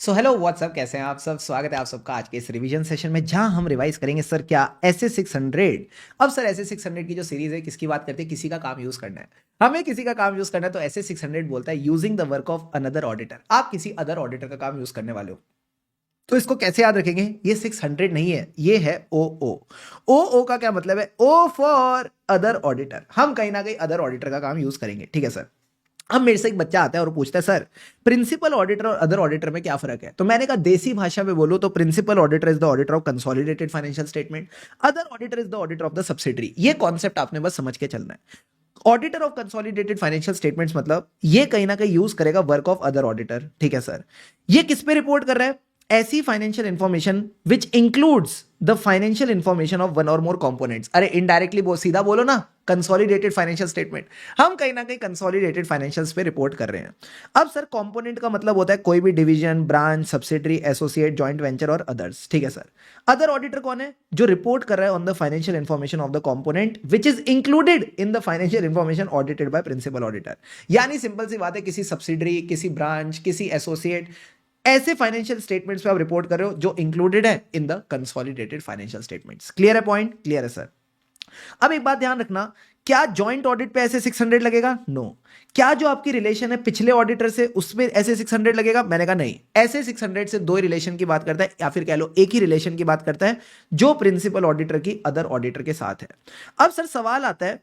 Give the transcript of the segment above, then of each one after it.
So hello what's up, कैसे हैं आप सब। स्वागत है आप सबका आज के इस रिवीजन सेशन में, जहां हम रिवाइज करेंगे सर क्या एसए 600। अब सर एसए 600 की जो सीरीज है किसकी बात करते हैं, किसी का काम यूज करना है। हमें किसी का काम यूज करना है तो एसए 600 बोलता है using the work of another auditor. आप किसी अदर ऑडिटर का काम यूज करने वाले हो तो इसको कैसे याद रखेंगे। ये 600 नहीं है, ये है ओ ओ। ओ ओ का क्या मतलब है, ओ फॉर अदर ऑडिटर। हम कहीं ना कहीं अदर ऑडिटर का काम यूज करेंगे, ठीक है सर। अब मेरे से एक बच्चा आता है और पूछता है सर प्रिंसिपल ऑडिटर और अदर ऑडिटर में क्या फर्क है। तो मैंने कहा देसी भाषा में बोलो तो principal auditor is the auditor of consolidated financial statement, other auditor is the auditor of the subsidiary. ये कॉन्सेप्ट आपने बस समझ के चलना है। Auditor of consolidated financial statements मतलब ये कहीं ना कहीं यूज करेगा वर्क ऑफ अदर ऑडिटर, ठीक है सर। ये किस पे रिपोर्ट कर रहा है, ऐसी financial information which includes the financial information of one और मोर कंपोनेंट्स। अरे इनडायरेक्टली सीधा बोलो ना, कंसोलिडेटेड फाइनेंशियल स्टेटमेंट। हम कहीं ना कहीं कंसोलिडेटेड फाइनेंशियल्स पे रिपोर्ट कर रहे हैं। अब सर कंपोनेंट का मतलब होता है कोई भी division, branch, subsidiary, associate, joint venture और अदर्स, ठीक है सर। अदर ऑडिटर कौन है, जो रिपोर्ट कर रहा है on the financial information of the component which is included in the financial information audited by principal auditor. यानी सिंपल सी बात है, किसी सब्सिडरी, किसी ब्रांच, किसी एसोसिएट, ऐसे फाइनेंशियल स्टेटमेंट्स पे आप रिपोर्ट कर रहे हो जो इंक्लूडेड है in the consolidated financial statements. Clear है पॉइंट, क्लियर है सर। अब एक बात ध्यान रखना, क्या जॉइंट ऑडिट पे ऐसे 600 लगेगा, नो। क्या जो आपकी रिलेशन है पिछले ऑडिटर से उसमें ऐसे 600 लगेगा, मैंने कहा नहीं। ऐसे 600 से दो रिलेशन की बात करता है, या फिर कह लो एक ही रिलेशन की बात करता है जो प्रिंसिपल ऑडिटर की अदर ऑडिटर के साथ है। अब सर सवाल आता है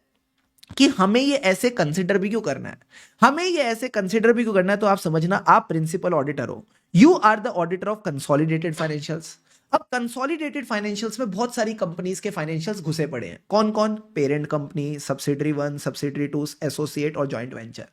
कि हमें ये ऐसे कंसिडर भी क्यों करना है। हमें ये ऐसे कंसिडर भी क्यों करना है, तो आप समझना, आप प्रिंसिपल ऑडिटर हो, you are the auditor of consolidated financials. अब कंसोलिडेटेड फाइनेंशियल्स में बहुत सारी कंपनीज के फाइनेंशियल्स घुसे पड़े हैं। कौन कौन, parent company, subsidiary 1, subsidiary 2, associate और जॉइंट वेंचर।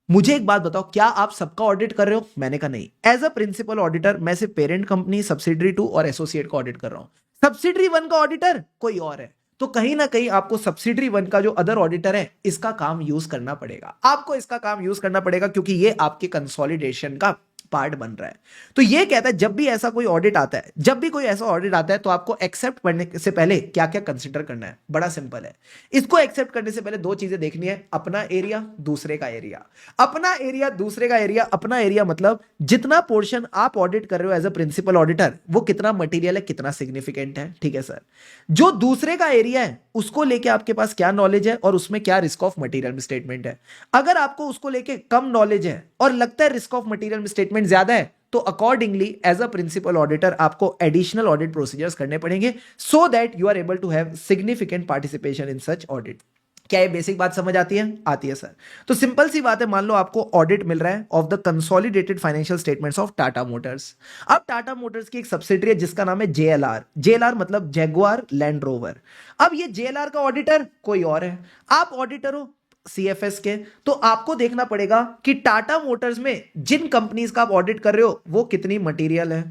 मुझे एक बात बताओ, क्या आप सबका ऑडिट कर रहे हो, मैंने कहा नहीं। एज अ प्रिंसिपल ऑडिटर मैं सिर्फ पेरेंट कंपनी, सब्सिडरी 2 और एसोसिएट का ऑडिट कर रहा हूं। सब्सिडरी 1 का ऑडिटर कोई और है, तो कहीं ना कहीं आपको सब्सिडरी 1 का जो अदर ऑडिटर है इसका काम यूज करना पड़ेगा। आपको इसका काम यूज करना पड़ेगा क्योंकि ये आपके कंसोलिडेशन का पार्ट बन रहा है। तो ये कहता है जब भी ऐसा कोई ऑडिट आता है, जब भी कोई ऐसा ऑडिट आता है तो आपको एक्सेप्ट करने से पहले क्या क्या कंसीडर करना है। बड़ा सिंपल है, इसको एक्सेप्ट करने से पहले दो चीजें देखनी है, अपना एरिया, दूसरे का एरिया। अपना एरिया, दूसरे का एरिया। अपना एरिया मतलब जितना पोर्शन आप ऑडिट कर रहे हो एज अ प्रिंसिपल ऑडिटर, वो कितना मटीरियल है, कितना सिग्निफिकेंट है, ठीक है सर। जो दूसरे का एरिया है उसको लेके आपके पास क्या नॉलेज है और उसमें क्या रिस्क ऑफ मटीरियल स्टेटमेंट है। अगर आपको उसको लेके कम नॉलेज है और लगता है रिस्क ऑफ मटीरियल स्टेटमेंट ज्यादा है, तो accordingly as a principal auditor आपको एडिशनल ऑडिट प्रोसीजर्स करने पड़ेंगे so that you are able to have significant participation in such audit. क्या ये बेसिक बात समझ आती है, आती है सर। तो सिंपल सी बात है, मान लो आपको ऑडिट मिल रहा है of the consolidated financial statements of Tata Motors. अब टाटा मोटर्स की एक सब्सिडरी है जिसका नाम है जेएलआर। जेएलआर मतलब जैगुआर लैंड रोवर। अब ये जेएलआर का ऑडिटर कोई और है, आप ऑडिटर हो सीएफएस के, तो आपको देखना पड़ेगा कि टाटा मोटर्स में जिन कंपनीज का आप ऑडिट कर रहे हो वो कितनी मटेरियल है।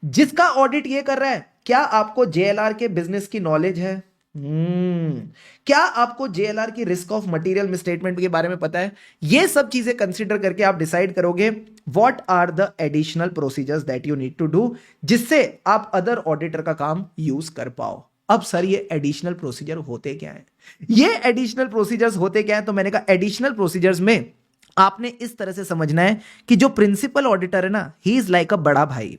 जिसका ऑडिट ये कर रहा है, क्या आपको जेएलआर के बिजनेस की नॉलेज है। क्या आपको जेएलआर की रिस्क ऑफ मटेरियल स्टेटमेंट के बारे में पता है। ये सब चीजें कंसीडर करके आप डिसाइड करोगे what are the additional procedures that you need to do, जिससे आप अदर ऑडिटर का काम यूज कर पाओ। अब सर ये एडिशनल प्रोसीजर होते क्या है, ये एडिशनल प्रोसीजर्स होते क्या है। तो मैंने कहा एडिशनल प्रोसीजर्स में आपने इस तरह से समझना है कि जो प्रिंसिपल ऑडिटर है ना, ही इज लाइक अ बड़ा भाई।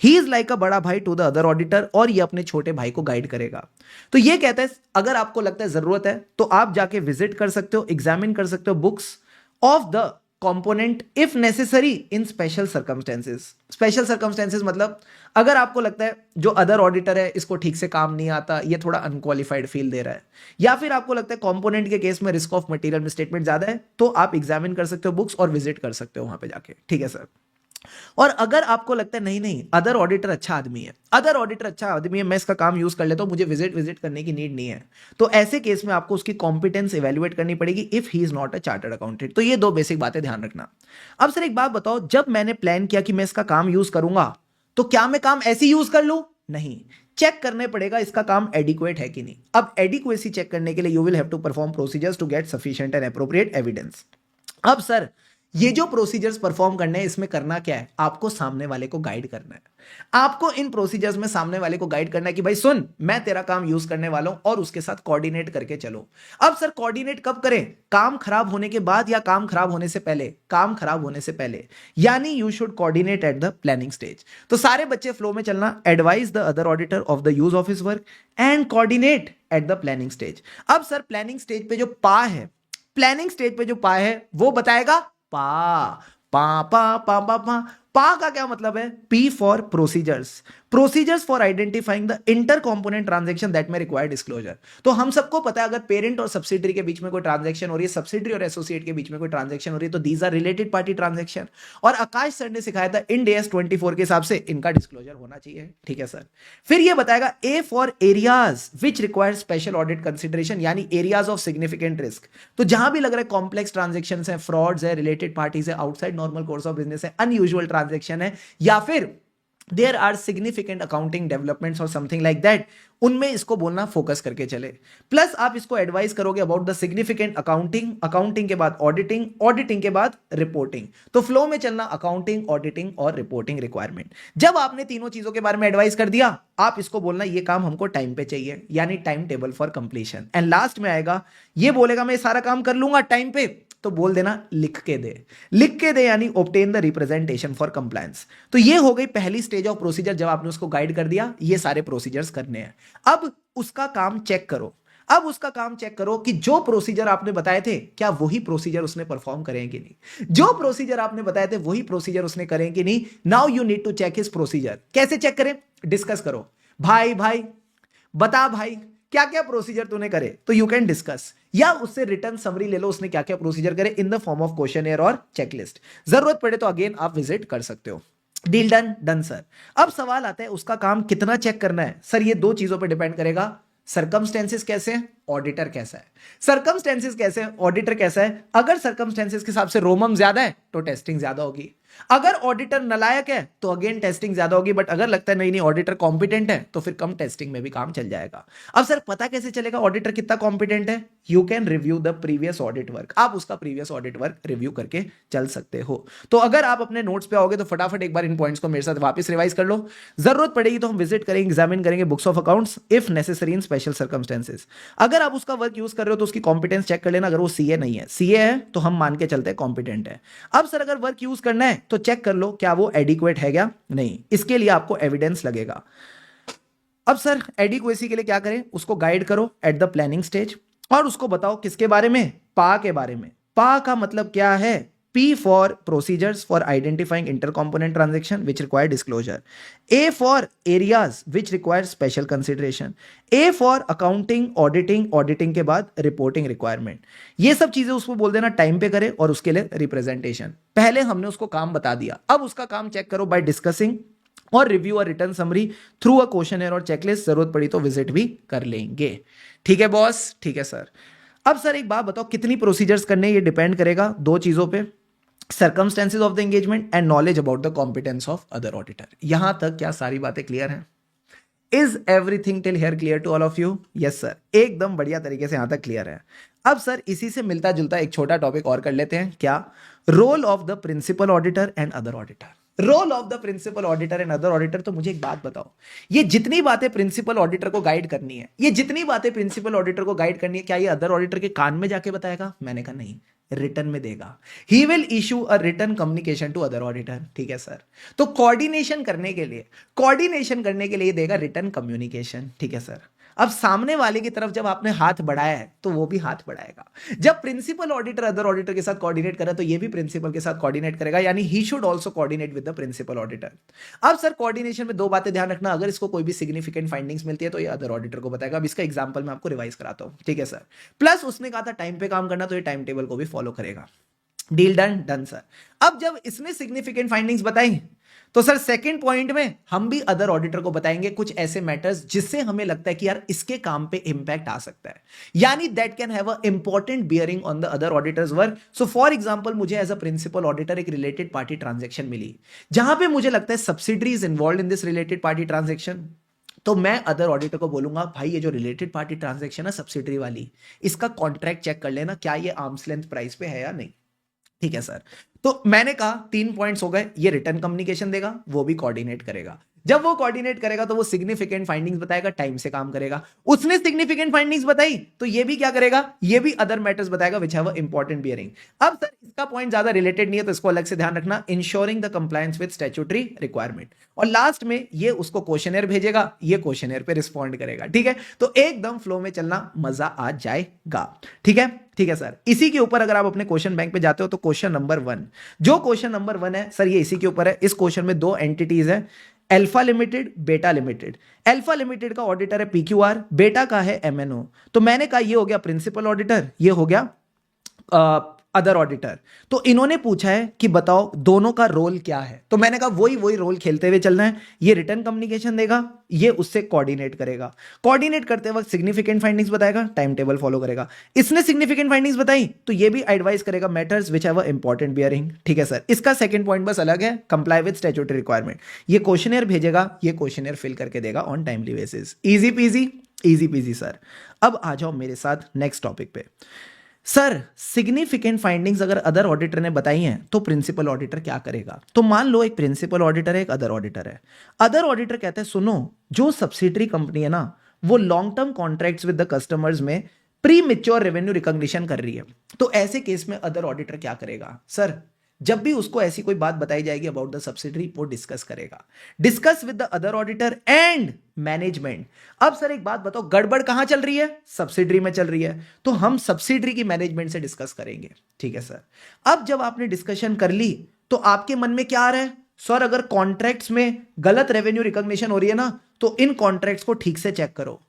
ही इज लाइक अ बड़ा भाई टू द अदर ऑडिटर, और ये अपने छोटे भाई को गाइड करेगा। तो ये कहता है अगर आपको लगता है जरूरत है तो आप जाके विजिट कर सकते हो, एग्जामिन कर सकते हो books of the component if necessary in special circumstances. Special circumstances मतलब अगर आपको लगता है जो अदर ऑडिटर है इसको ठीक से काम नहीं आता, ये थोड़ा अनक्वालिफाइड फील दे रहा है, या फिर आपको लगता है कंपोनेंट के केस में रिस्क ऑफ मटेरियल स्टेटमेंट ज्यादा है, तो आप एग्जामिन कर सकते हो बुक्स और विजिट कर सकते हो वहां पे जाके, ठीक है सर। और अगर आपको लगता है नहीं नहीं अदर ऑडिटर अच्छा आदमी है, अदर ऑडिटर अच्छा आदमी है, मैं इसका काम यूज कर लेता हूं, मुझे विजिट करने की नीड नहीं है, तो ऐसे केस में आपको उसकी कॉम्पिटेंस इवेल्युएट करनी पड़ेगी if he is not a chartered accountant. तो ये दो बेसिक बातें ध्यान रखना। अब सर एक बात बताओ, जब मैंने प्लान किया कि मैं इसका काम यूज करूंगा, तो क्या मैं काम ऐसे यूज कर लूं, नहीं, चेक करने पड़ेगा इसका काम एडिक्वेट है कि नहीं। अब एडिक्वेसी चेक करने के लिए you will have to perform procedures to get sufficient and appropriate evidence. अब सर ये जो प्रोसीजर्स परफॉर्म करने हैं इसमें करना क्या है, आपको सामने वाले को गाइड करना है। आपको इन प्रोसीजर्स में सामने वाले को गाइड करना है कि भाई सुन, मैं तेरा काम यूज करने वाला हूं और उसके साथ कोऑर्डिनेट करके चलो। अब सर कोऑर्डिनेट कब करें, काम खराब होने के बाद या काम खराब होने से पहले? काम खराब होने से पहले, यानी you should coordinate at the planning stage. तो सारे बच्चे फ्लो में चलना, advise the other auditor of the use of his work and coordinate at the planning stage. अब सर प्लानिंग स्टेज पे जो पा है, प्लानिंग स्टेज पे जो पा है वो बताएगा पा पा पा पा पा पा। पा का क्या मतलब है, P for procedures, procedures for identifying the inter component transaction that में रिक्वायर डिस्क्लोजर। तो हम सबको पता है अगर पेरेंट और सब्सिडरी के बीच में कोई ट्रांजेक्शन हो रही है, सब्सिडरी और एसोसिएट के बीच में कोई ट्रांजेक्शन हो रही है, तो these are related party transaction. और आकाश सर ने सिखाया था इंड एस 24 के हिसाब से इनका डिस्क्लोजर होना चाहिए। ठीक है सर। फिर ये बताएगा a for areas which require special audit consideration, यानी एरियाज ऑफ सिग्निफिकेंट रिस्क। तो जहां भी लग रहा है कॉम्प्लेक्स ट्रांजेक्शन है, फ्रॉड्स है, रिलेटेड पार्टीज है, outside normal course of business है, अनयूजुअल ट्रांजेक्शन है, या फिर there are significant accounting developments और समथिंग लाइक दैट, उनमें इसको बोलना फोकस करके चले। प्लस आप इसको एडवाइस करोगे about the significant accounting, accounting के बाद ऑडिटिंग, ऑडिटिंग के बाद रिपोर्टिंग। तो फ्लो में चलना अकाउंटिंग, ऑडिटिंग और रिपोर्टिंग रिक्वायरमेंट। जब आपने तीनों चीजों के बारे में एडवाइस कर दिया, आप इसको बोलना ये काम हमको टाइम पे चाहिए, यानी time table for completion. And last में आएगा, ये बोलेगा मैं सारा काम कर लूंगा टाइम पे, तो बोल देना लिख के दे, लिख के दे, यानी obtain the representation for compliance. तो ये हो गई पहली स्टेज ऑफ प्रोसीजर, जब आपने उसको गाइड कर दिया ये सारे प्रोसीजर्स करने हैं। अब उसका काम चेक करो, अब उसका काम चेक करो कि जो प्रोसीजर आपने बताए थे क्या वही प्रोसीजर उसने परफॉर्म करें कि नहीं। जो प्रोसीजर आपने बताए थे वही प्रोसीजर उसने करें कि नहीं। Now you need to check his procedure. कैसे चेक करें, डिस्कस करो, भाई भाई बता भाई क्या क्या प्रोसीजर तूने करे, तो यू कैन डिस्कस, या उससे रिटर्न समरी ले लो उसने क्या क्या प्रोसीजर करे इन द फॉर्म ऑफ क्वेश्चनएयर और चेकलिस्ट। जरूरत पड़े तो अगेन आप विजिट कर सकते हो। Deal done, done sir. अब सवाल आता है उसका काम कितना चेक करना है। सर ये दो चीजों पर डिपेंड करेगा, सर्कमस्टेंसेस कैसे हैं, ऑडिटर कैसा है। सर्कमस्टेंसेस कैसे हैं, ऑडिटर कैसा है। अगर सर्कमस्टेंसेस के हिसाब से रोमम ज्यादा है तो टेस्टिंग ज्यादा होगी, अगर ऑडिटर नालायक है तो अगेन टेस्टिंग ज्यादा होगी, बट अगर लगता है नहीं नहीं ऑडिटर कॉम्पिटेंट है तो फिर कम टेस्टिंग में भी काम चल जाएगा। अब सर पता कैसे चलेगा ऑडिटर कितना कॉम्पिटेंट है, you can review the previous audit work. आप उसका प्रीवियस ऑडिट वर्क रिव्यू करके चल सकते हो। तो अगर आप अपने नोट्स पे आओगे तो फटाफट एक बार इन पॉइंट्स को मेरे साथ वापस रिवाइज कर लो। जरूरत पड़ेगी तो हम विजिट करेंगे, एग्जामिन करेंगे books of accounts if necessary in special circumstances. अगर आप उसका वर्क यूज कर रहे हो तो उसकी कॉम्पिटेंस चेक कर लेना, अगर वो सीए नहीं है, सीए है तो हम मान के चलते हैं कॉम्पिटेंट है। अब सर अगर वर्क यूज करना है तो चेक कर लो क्या वो एडिक्वेट है क्या नहीं, इसके लिए आपको एविडेंस लगेगा। अब सर एडिक्वेसी के लिए क्या करें, उसको गाइड करो एट द प्लानिंग स्टेज और उसको बताओ किसके बारे में, पा के बारे में। पा का मतलब क्या है, P for procedures for identifying intercomponent transaction which require disclosure. A for areas which require special consideration. A for accounting, auditing, auditing के बाद reporting requirement. ये सब चीजें उसको बोल देना टाइम पे करे और उसके लिए रिप्रेजेंटेशन। पहले हमने उसको काम बता दिया, अब उसका काम चेक करो बाय डिस्कसिंग और रिव्यू और रिटर्न समरी थ्रू अ क्वेश्चनएयर और चेकलिस्ट। जरूरत पड़ी तो विजिट भी कर लेंगे। ठीक है बॉस, ठीक है सर। अब सर एक बात बताओ, कितनी प्रोसीजर्स करने, ये डिपेंड करेगा दो चीजों पे, circumstances of the engagement and knowledge about the competence of other auditor. यहां तक क्या सारी बातें क्लियर हैं? Is everything till here clear to all of you? Yes sir, एकदम बढ़िया तरीके से यहां तक क्लियर है। अब सर इसी से मिलता जुलता एक छोटा टॉपिक और कर लेते हैं, क्या, role of the principal auditor and other auditor. Role of the principal auditor and other auditor. तो मुझे एक बात बताओ, ये जितनी बातें प्रिंसिपल ऑडिटर को गाइड करनी है, ये जितनी बातें प्रिंसिपल ऑडिटर को गाइड करनी है, क्या ये अदर ऑडिटर के कान में जाके बताएगा? मैंने कहा नहीं, रिटर्न में देगा। He will issue a return communication to other auditor. ठीक है सर। तो कोऑर्डिनेशन करने के लिए देगा रिटर्न कम्युनिकेशन। ठीक है सर। अब सामने वाले की तरफ जब आपने हाथ बढ़ाया है तो वो भी हाथ बढ़ाएगा। जब प्रिंसिपल ऑडिटर अदर ऑडिटर के साथ कोऑर्डिनेट करे तो ये भी प्रिंसिपल के साथ कोऑर्डिनेट करेगा, यानी he should also coordinate with the principal auditor. अब सर कोऑर्डिनेशन में दो बातें ध्यान रखना, अगर इसको कोई भी सिग्निफिकेंट फाइंडिंग्स मिलती है तो ये अदर ऑडिटर को बताएगा। अब इसका एग्जांपल मैं आपको रिवाइज कराता हूं। ठीक है सर। प्लस उसने कहा था टाइम पे काम करना, तो ये टाइम टेबल को भी फॉलो करेगा। Deal done, done sir. अब जब इसने सिग्निफिकेंट फाइंडिंग्स बताई तो सर सेकंड पॉइंट में हम भी अदर ऑडिटर को बताएंगे कुछ ऐसे मैटर्स जिससे हमें लगता है कि यार इसके काम पे इंपैक्ट आ सकता है, यानी that can have a important bearing on the other auditor's work. So for example मुझे एज अ प्रिंसिपल ऑडिटर एक रिलेटेड पार्टी ट्रांजैक्शन मिली जहां पे मुझे लगता है subsidiary is involve in this related party transaction, तो मैं अदर ऑडिटर को बोलूंगा भाई ये जो रिलेटेड पार्टी ट्रांजैक्शन है सब्सिडरी वाली, इसका कॉन्ट्रैक्ट चेक कर लेना क्या ये आर्म्स लेंथ प्राइस पे है या नहीं। ठीक है सर। तो मैंने कहा 3 पॉइंट्स हो गए, ये रिटर्न कम्युनिकेशन देगा, वो भी कोऑर्डिनेट करेगा। जब वो कोऑर्डिनेट करेगा तो वो सिग्निफिकेंट फाइंडिंग्स बताएगा, टाइम से काम करेगा। उसने सिग्निफिकेंट फाइंडिंग्स बताई तो ये भी क्या करेगा, ये भी अदर मैटर्स बताएगा विच हैव इंपॉर्टेंट बियरिंग। अब सर इसका पॉइंट ज्यादा रिलेटेड नहीं है तो इसको अलग से ध्यान रखना, ensuring the compliance with statutory requirement. और लास्ट में ये उसको क्वेश्चनर भेजेगा, ये क्वेश्चनर पे रिस्पॉन्ड करेगा। ठीक है, तो एकदम फ्लो में चलना, मजा आ जाएगा। ठीक है, ठीक है सर। इसी के ऊपर अगर आप अपने क्वेश्चन बैंक पे जाते हो तो क्वेश्चन नंबर 1, जो क्वेश्चन नंबर 1 है सर ये इसी के ऊपर है। इस क्वेश्चन में 2 एंटिटीज है, अल्फा लिमिटेड, बेटा लिमिटेड। अल्फा लिमिटेड का ऑडिटर है पीक्यूआर, बेटा का है एमएनओ। तो मैंने कहा ये हो गया प्रिंसिपल ऑडिटर, ये हो गया अदर ऑडिटर। तो इन्होंने पूछा है कि बताओ दोनों का रोल क्या है, तो मैंने कहा वही रोल खेलते हुए चलना है। ये रिटर्न कम्युनिकेशन देगा, ये उससे कोऑर्डिनेट करेगा, कोऑर्डिनेट करते वक्त सिग्निफिकेंट फाइंडिंग्स बताएगा, टाइम टेबल फॉलो करेगा। इसने सिग्निफिकेंट फाइंडिंग्स बताई तो ये भी एडवाइस करेगा matters which have important bearing. ठीक है सर, इसका सेकंड पॉइंट बस अलग है, कंप्लाई विद स्टैट्यूटरी रिक्वायरमेंट। ये क्वेश्चनर भेजेगा, ये क्वेश्चनर फिल करके देगा on timely basis. Easy PG, easy PG sir. अब आ जाओ मेरे साथ नेक्स्ट टॉपिक पे। सर सिग्निफिकेंट फाइंडिंग्स अगर अदर ऑडिटर ने बताई हैं तो प्रिंसिपल ऑडिटर क्या करेगा। तो मान लो एक प्रिंसिपल ऑडिटर है, एक अदर ऑडिटर है। अदर ऑडिटर कहता है सुनो, जो सब्सिडरी कंपनी है ना वो long term contracts with the customers में प्री मेच्योर रेवेन्यू रिकॉग्निशन कर रही है। तो ऐसे केस में अदर ऑडिटर क्या करेगा सर, जब भी उसको ऐसी कोई बात बताई जाएगी अबाउट द सब्सिडरी वो डिस्कस करेगा, discuss with the other auditor and management. अब सर एक बात बताओ, गड़बड़ कहां चल रही है, सब्सिडरी में चल रही है, तो हम सब्सिडरी की मैनेजमेंट से डिस्कस करेंगे। ठीक है सर। अब जब आपने डिस्कशन कर ली तो आपके मन में क्या आ रहा है, सर अगर कॉन्ट्रैक्ट्स में गलत रेवेन्यू रिकॉग्निशन हो रही है ना तो इन कॉन्ट्रैक्ट्स को ठीक से चेक करो।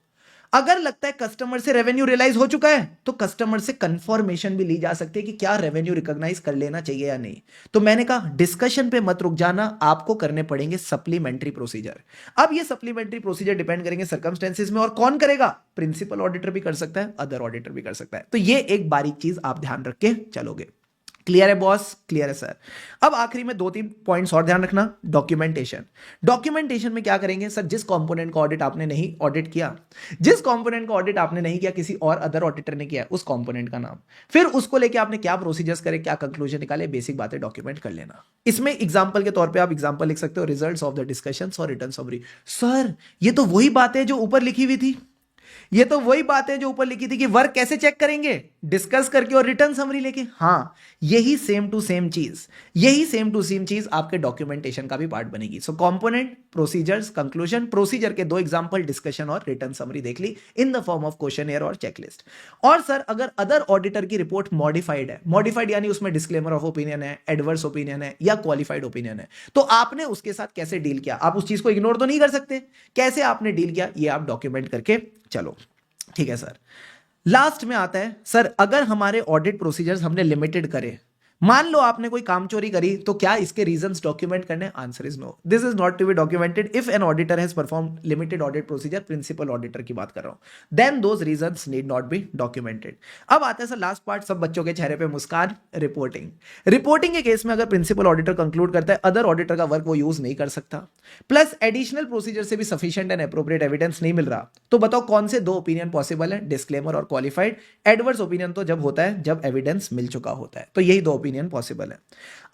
अगर लगता है कस्टमर से रेवेन्यू रियलाइज हो चुका है तो कस्टमर से कंफर्मेशन भी ली जा सकती है कि क्या रेवेन्यू रिकॉग्नाइज कर लेना चाहिए या नहीं। तो मैंने कहा डिस्कशन पे मत रुक जाना, आपको करने पड़ेंगे सप्लीमेंट्री प्रोसीजर। अब ये सप्लीमेंट्री प्रोसीजर डिपेंड करेंगे सर्कमस्टेंसेस में, और कौन करेगा, प्रिंसिपल ऑडिटर भी कर सकता है, अदर ऑडिटर भी कर सकता है। तो ये एक बारीक चीज आप ध्यान रख के चलोगे। क्लियर है बॉस, क्लियर है सर। अब आखिरी में 2-3 पॉइंट्स और ध्यान रखना। डॉक्यूमेंटेशन, डॉक्यूमेंटेशन में क्या करेंगे सर, जिस कंपोनेंट का ऑडिट आपने नहीं ऑडिट किया, जिस कंपोनेंट का ऑडिट आपने नहीं किया, किसी और अदर ऑडिटर ने किया, उस कंपोनेंट का नाम, फिर उसको लेके आपने क्या प्रोसीजर्स करे, क्या कंक्लूजन निकाले, बेसिक बातें डॉक्यूमेंट कर लेना। इसमें एग्जांपल के तौर पे आप एग्जांपल लिख सकते हो, रिजल्ट्स ऑफ द डिस्कशंस और रिटर्न समरी। सर ये तो वही बात है जो ऊपर लिखी हुई थी, ये तो वही बात है जो ऊपर लिखी थी कि वर्क कैसे चेक करेंगे, डिस्कस करके और रिटर्न समरी लेके। हाँ, यही सेम टू सेम चीज, यही सेम टू सेम चीज आपके डॉक्यूमेंटेशन का भी पार्ट बनेगी। सो कंपोनेंट, प्रोसीजर्स, कंक्लूजन, प्रोसीजर के 2 एग्जांपल, डिस्कशन और रिटर्न समरी देख ली इन द फॉर्म ऑफ क्वेश्चनएयर और चेकलिस्ट। और सर अगर अदर ऑडिटर की रिपोर्ट मॉडिफाइड है, मॉडिफाइड यानी उसमें डिस्क्लेमर ऑफ ओपिनियन है, एडवर्स ओपिनियन है या क्वालिफाइड ओपिनियन है, तो आपने उसके साथ कैसे डील किया, आप उस चीज को इग्नोर तो नहीं कर सकते, कैसे आपने डील किया ये आप डॉक्यूमेंट करके चलो। ठीक है सर। लास्ट में आता है सर अगर हमारे ऑडिट प्रोसीजर्स हमने लिमिटेड करे, मान लो आपने कोई काम चोरी करी, तो क्या इसके रीजंस डॉक्यूमेंट करने, answer is no, this is not to be documented if an auditor has performed limited audit procedure, principal auditor की बात कर रहा हूं, then those reasons need not be documented. अब आता है सर लास्ट पार्ट, सब बच्चों के चेहरे पे मुस्कान, रिपोर्टिंग। रिपोर्टिंग के केस में अगर प्रिंसिपल ऑडिटर कंक्लूड करता है अदर ऑडिटर का वर्क वो यूज नहीं कर सकता, प्लस एडिशनल प्रोसीजर से भी सफिशिएंट एंड एप्रोप्रिएट एविडेंस नहीं मिल रहा, तो बताओ कौन से 2 ओपिनियन पॉसिबल है, डिस्क्लेमर और क्वालिफाइड। एडवर्स ओपिनियन तो जब होता है जब एविडेंस मिल चुका होता है, तो यही 2 ओपिनियन पॉसिबल है।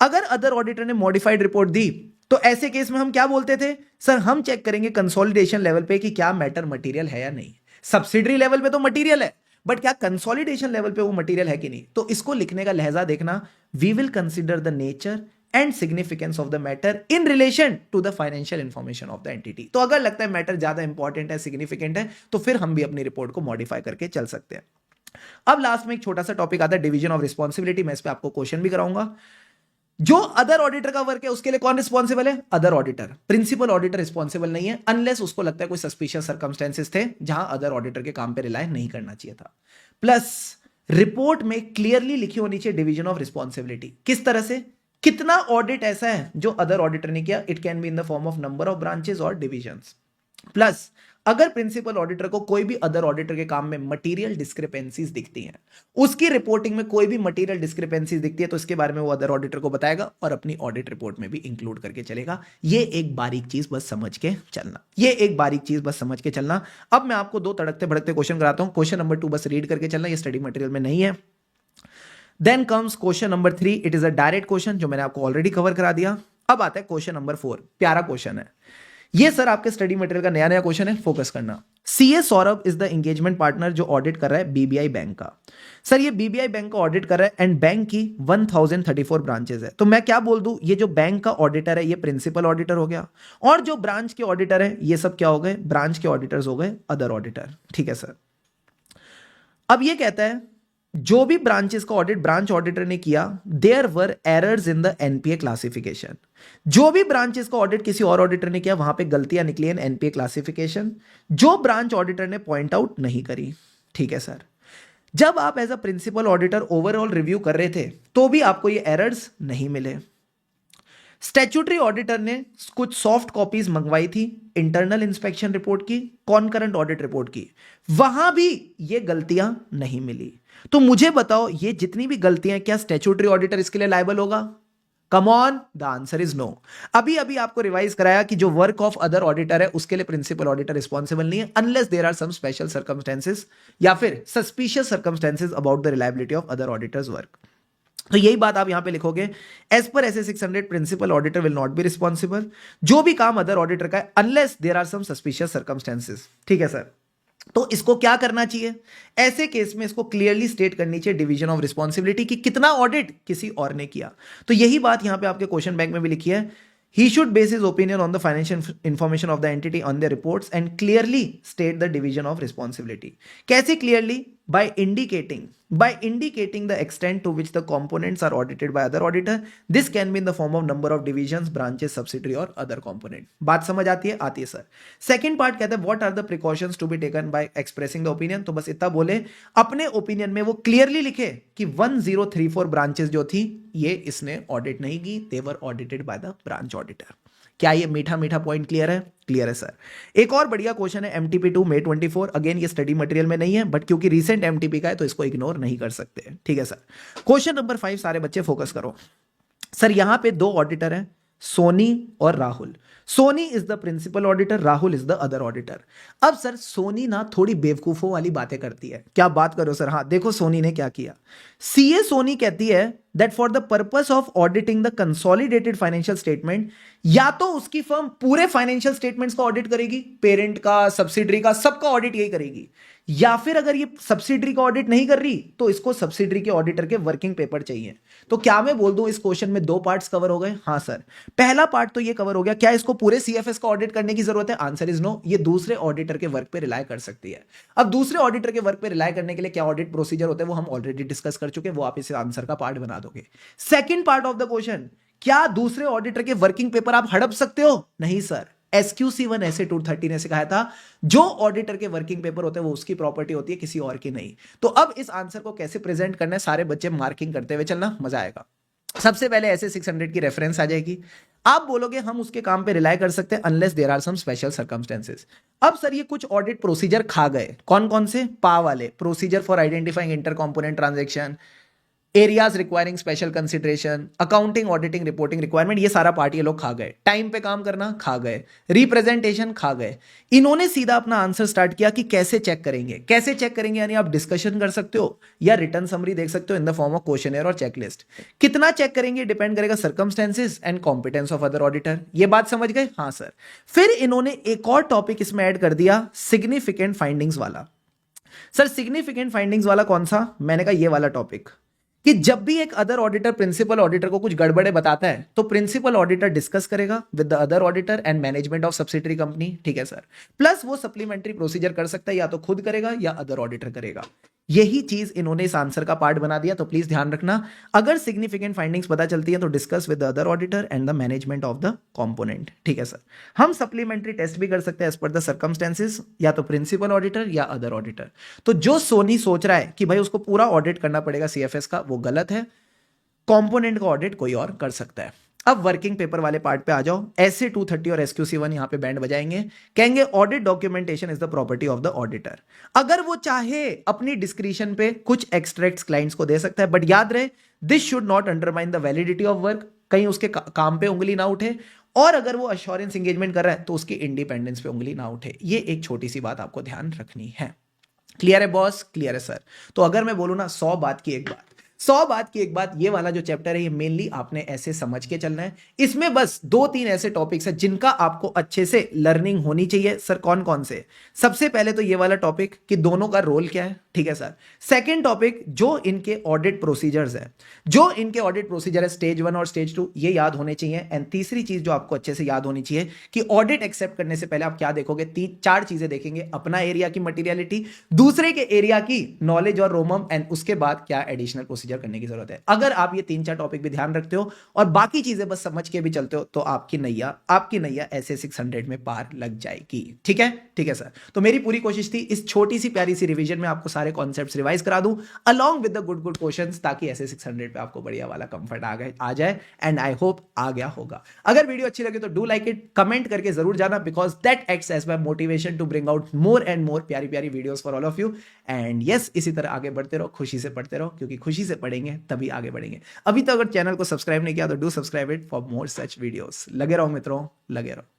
अगर अदर ऑडिटर ने मॉडिफाइड रिपोर्ट दी तो ऐसे केस में हम क्या बोलते थे सर, हम चेक करेंगे कंसोलिडेशन लेवल पे कि क्या मैटर मटेरियल है या नहीं। सब्सिडरी लेवल पे तो मटेरियल है, बट क्या कंसोलिडेशन लेवल पे वो मटेरियल है कि नहीं। तो इसको लिखने का लहजा देखना, we will consider the nature and significance of the matter in relation to the financial information of the entity. तो अगर लगता है मैटर ज्यादा इंपॉर्टेंट है, सिग्निफिकेंट है, तो फिर हम भी अपनी रिपोर्ट को मॉडिफाई करके चल सकते हैं। अब लास्ट में एक छोटा सा टॉपिक आता है डिवीजन ऑफ रिस्पॉन्सिबिलिटी, मैं इस पे आपको क्वेश्चन भी कराऊंगा। जो अदर ऑडिटर का वर्क है उसके लिए कौन रिस्पॉन्सिबल है, other auditor. Principal auditor responsible नहीं है अनलेस उसको लगता है कोई सस्पिशियस सर्कमस्टेंसेस थे जहां अदर ऑडिटर के काम पे रिलाय नहीं करना चाहिए था। प्लस रिपोर्ट में क्लियरली लिखी होनी चाहिए डिवीजन ऑफ रिस्पॉन्सिबिलिटी, किस तरह से, कितना ऑडिट ऐसा है जो अदर ऑडिटर ने किया, it can be in the form of number of branches और डिविजन्स। प्लस अगर प्रिंसिपल ऑडिटर को कोई भी अदर ऑडिटर के काम में मटेरियल डिस्क्रिपेंसीज दिखती हैं, उसकी रिपोर्टिंग में कोई भी मटेरियल डिस्क्रिपेंसीज दिखती है, तो इसके बारे में वो अदर ऑडिटर को बताएगा और अपनी ऑडिट रिपोर्ट में भी इंक्लूड करके चलेगा। ये एक बारीक चीज बस समझ के चलना, ये एक बारीक चीज बस समझ के चलना। अब मैं आपको 2 तड़कते भड़कते क्वेश्चन कराता हूं, क्वेश्चन नंबर 2 बस रीड करके चलना, ये स्टडी मटेरियल में नहीं है। Then comes question number 3, it is a direct question जो मैंने आपको ऑलरेडी कवर करा दिया। अब आता है क्वेश्चन नंबर 4, प्यारा क्वेश्चन है ये सर, आपके स्टडी मटेरियल का नया नया क्वेश्चन है, फोकस करना। CA Saurabh is the engagement partner जो ऑडिट कर रहा है बीबीआई बैंक का। सर ये बीबीआई बैंक का ऑडिट कर रहा है एंड बैंक की 1034 ब्रांचेस है। तो मैं क्या बोल दूं, ये जो बैंक का ऑडिटर है ये प्रिंसिपल ऑडिटर हो गया, और जो ब्रांच के ऑडिटर है ये सब क्या हो गए, ब्रांच के ऑडिटर्स हो गए अदर ऑडिटर। ठीक है सर। अब ये कहता है जो भी ब्रांचेस का ऑडिट ब्रांच ऑडिटर ने किया, there were errors in the NPA classification. जो भी ब्रांचेस का ऑडिट किसी और ऑडिटर ने किया वहां पे गलतियां निकली इन एनपीए क्लासिफिकेशन, जो ब्रांच ऑडिटर ने पॉइंट आउट नहीं करी। ठीक है सर। जब आप as a principal auditor overall review कर रहे थे तो भी आपको ये एरर्स नहीं मिले। स्टैट्यूटरी ऑडिटर ने कुछ सॉफ्ट कॉपीज मंगवाई थी इंटरनल इंस्पेक्शन रिपोर्ट की, कॉन्करेंट ऑडिट रिपोर्ट की, वहां भी ये गलतियां नहीं मिली। तो मुझे बताओ ये जितनी भी गलतियां, क्या स्टैट्यूटरी ऑडिटर इसके लिए लायबल होगा? Come on, the answer is no. अभी अभी आपको रिवाइज कराया कि जो वर्क ऑफ अदर ऑडिटर है उसके लिए प्रिंसिपल ऑडिटर रिस्पॉन्सिबल नहीं है unless there are some special circumstances या फिर suspicious circumstances about the reliability of other auditor's work. तो यही बात आप यहां पे लिखोगे, as per SA 600 principal auditor will not be responsible, जो भी काम अदर ऑडिटर का है unless there are some suspicious circumstances. ठीक है सर। तो इसको क्या करना चाहिए, ऐसे केस में इसको क्लियरली स्टेट करनी चाहिए डिवीजन ऑफ रिस्पॉन्सिबिलिटी कि कितना ऑडिट किसी और ने किया। तो यही बात यहां पे आपके क्वेश्चन बैंक में भी लिखी है, he should base his opinion on the financial information of the entity on their reports and clearly state the division of responsibility. कैसे clearly? By indicating the extent to which the components are audited by other auditor. This can be in the form of number of divisions, branches, subsidiary और other component. बात समझ आती है? आती है sir. Second part कहता है what are the precautions to be taken by expressing the opinion. तो बस इतना बोले, अपने ओपिनियन में वो क्लियरली लिखे कि 1034 ब्रांचेस जो थी ये इसने ऑडिट नहीं की, they were audited by the branch auditor. क्या ये मीठा मीठा पॉइंट क्लियर है? क्लियर है सर। एक और बढ़िया क्वेश्चन है MTP2 May 24। अगेन ये स्टडी मटेरियल में नहीं है बट क्योंकि रीसेंट MTP का है तो इसको इग्नोर नहीं कर सकते। ठीक है सर। क्वेश्चन नंबर 5, सारे बच्चे फोकस करो। सर यहां पे दो ऑडिटर हैं, सोनी और Rahul. Soni is the principal auditor, Rahul is the other auditor. अब सर सोनी ना थोड़ी बेवकूफों वाली बातें करती है। क्या बात करो सर? हाँ देखो सोनी ने क्या किया। सीए सोनी कहती है that for the purpose of auditing the consolidated financial statement, या तो उसकी फर्म पूरे फाइनेंशियल स्टेटमेंट्स का ऑडिट करेगी, पेरेंट का, सब्सिडरी का, सबका ऑडिट यही करेगी, या फिर अगर ये सब्सिडरी का ऑडिट नहीं कर रही तो इसको सब्सिडरी के ऑडिटर के वर्किंग पेपर चाहिए। तो क्या मैं बोल दूं इस क्वेश्चन में दो पार्ट्स कवर हो गए? हाँ सर। पहला पार्ट तो ये कवर हो गया, क्या इसको पूरे सीएफएस का ऑडिट करने की जरूरत है? Answer is no. ये दूसरे ऑडिटर के वर्क पे रिलाय कर सकती है। अब दूसरे ऑडिटर के वर्क पे रिलाय करने के लिए क्या ऑडिट प्रोसीजर होते हैं वो हम ऑलरेडी डिस्कस कर चुके हैं, वो आप इसे आंसर का पार्ट बना दोगे। Second part of the question, क्या दूसरे ऑडिटर के वर्किंग पेपर आप हड़प सकते हो? नहीं सर। SQC1 ऐसे 230 ने सिखाया था जो ऑडिटर के वर्किंग पेपर होते हैं वो उसकी प्रॉपर्टी होती है, किसी और की नहीं। तो अब इस आंसर को कैसे प्रेजेंट करना है, सारे बच्चे मार्किंग करते हुए चलना, मजा आएगा। सबसे पहले ऐसे 600 की रेफरेंस आ जाएगी। आप बोलोगे हम उसके काम पे रिलाय कर सकते हैं unless there are some special circumstances. अब सर ये कुछ ऑडिट प्रोसीजर खा गए, कौन कौन से? पा वाले, procedure for identifying inter component transaction, areas requiring special consideration, accounting auditing reporting requirement, ये सारा पार्ट ये लोग खा गए। टाइम पे काम करना खा गए, रिप्रेजेंटेशन खा गए। इन्होंने सीधा अपना आंसर स्टार्ट किया कि कैसे चेक करेंगे। कैसे चेक करेंगे यानी आप डिस्कशन कर सकते हो या रिटर्न समरी देख सकते हो in the form of questionnaire और चेकलिस्ट। कितना चेक करेंगे डिपेंड करेगा circumstances and competence of other auditor. ये बात समझ गए? हाँ सर। फिर इन्होंने एक और टॉपिक इसमें ऐड कर दिया, सिग्निफिकेंट फाइंडिंग्स वाला। सर सिग्निफिकेंट फाइंडिंग्स वाला कौन सा? मैंने कहा ये वाला टॉपिक, कि जब भी एक अदर ऑडिटर प्रिंसिपल ऑडिटर को कुछ गड़बड़े बताता है तो प्रिंसिपल ऑडिटर डिस्कस करेगा with the other auditor and management of subsidiary company. ठीक है सर। प्लस वो सप्लीमेंट्री प्रोसीजर कर सकता है, या तो खुद करेगा या अदर ऑडिटर करेगा। यही चीज इन्होंने इस आंसर का पार्ट बना दिया। तो प्लीज ध्यान रखना, अगर सिग्निफिकेंट फाइंडिंग्स पता चलती है तो discuss with the other auditor and the management of the component. ठीक है सर। हम सप्लीमेंट्री टेस्ट भी कर सकते हैं एज पर द सर्कमस्टेंसेस, या तो प्रिंसिपल ऑडिटर या अदर ऑडिटर। तो जो सोनी सोच रहा है कि भाई उसको पूरा ऑडिट करना पड़ेगा सीएफएस का, वो गलत है। कंपोनेंट का ऑडिट कोई और कर सकता है। अब वर्किंग पेपर वाले पार्ट पे आ जाओ। ऐसे 230 और SQC1 यहां पे बैंड बजाएंगे, कहेंगे audit documentation is the property of the auditor. अगर वो चाहे अपनी डिस्क्रिशन पे कुछ एक्सट्रैक्ट्स क्लाइंट्स को दे सकता है, बट याद रहे this should not undermine the validity of work, कहीं उसके काम पे उंगली ना उठे, और अगर वो अश्योरेंस एंगेजमेंट कर रहा है तो उसकी इंडिपेंडेंस पे उंगली ना उठे। ये एक छोटी सी बात आपको ध्यान रखनी है। क्लियर है बॉस? क्लियर है सर। तो अगर मैं बोलूं ना 100 बात की एक बात, 100 बात की एक बात, ये वाला जो चैप्टर है ये मेनली आपने ऐसे समझ के चलना है। इसमें बस 2-3 ऐसे टॉपिक्स हैं जिनका आपको अच्छे से लर्निंग होनी चाहिए। सर कौन कौन से? सबसे पहले तो ये वाला टॉपिक कि दोनों का रोल क्या है, ठीक है सर। सेकंड टॉपिक जो इनके ऑडिट प्रोसीजर्स है, जो इनके ऑडिट प्रोसीजर है स्टेज 1 और स्टेज 2, ये याद होने चाहिए। एंड तीसरी चीज जो आपको अच्छे से याद होनी चाहिए कि ऑडिट एक्सेप्ट करने से पहले आप क्या देखोगे, 3-4 चीजें देखेंगे। अपना एरिया की मटीरियलिटी, दूसरे के एरिया की नॉलेज और रोमम, एंड उसके बाद क्या एडिशनल प्रोसीजर करने की जरूरत है। अगर आप ये 3-4 टॉपिक भी ध्यान रखते हो और बाकी चीजें बस समझ के भी चलते हो तो आपकी नैया ऐसे 600 में पार लग जाएगी। ठीक है, ठीक है सर। तो मेरी पूरी कोशिश थी इस छोटी सी प्यारी सी रिवीजन में आपको सारे कॉन्सेप्ट्स रिवाइज करा दूं along with the good questions, ताकि ऐसे 600 पे आपको बढ़िया वाला कंफर्ट आ जाए। एंड आई होप आ गया होगा। अगर वीडियो अच्छी लगे तो डू लाइक इट, कमेंट करके जरूर जाना, because that acts as my motivation to bring out more and more प्यारी प्यारी videos for all of you. And yes, इसी तरह आगे बढ़ते रहो, खुशी से पढ़ते रहो, क्योंकि खुशी से पढ़ेंगे तभी आगे बढ़ेंगे। अभी तो अगर चैनल को सब्सक्राइब नहीं किया तो do subscribe it for more such videos. लगे रहो मित्रों, लगे रहो।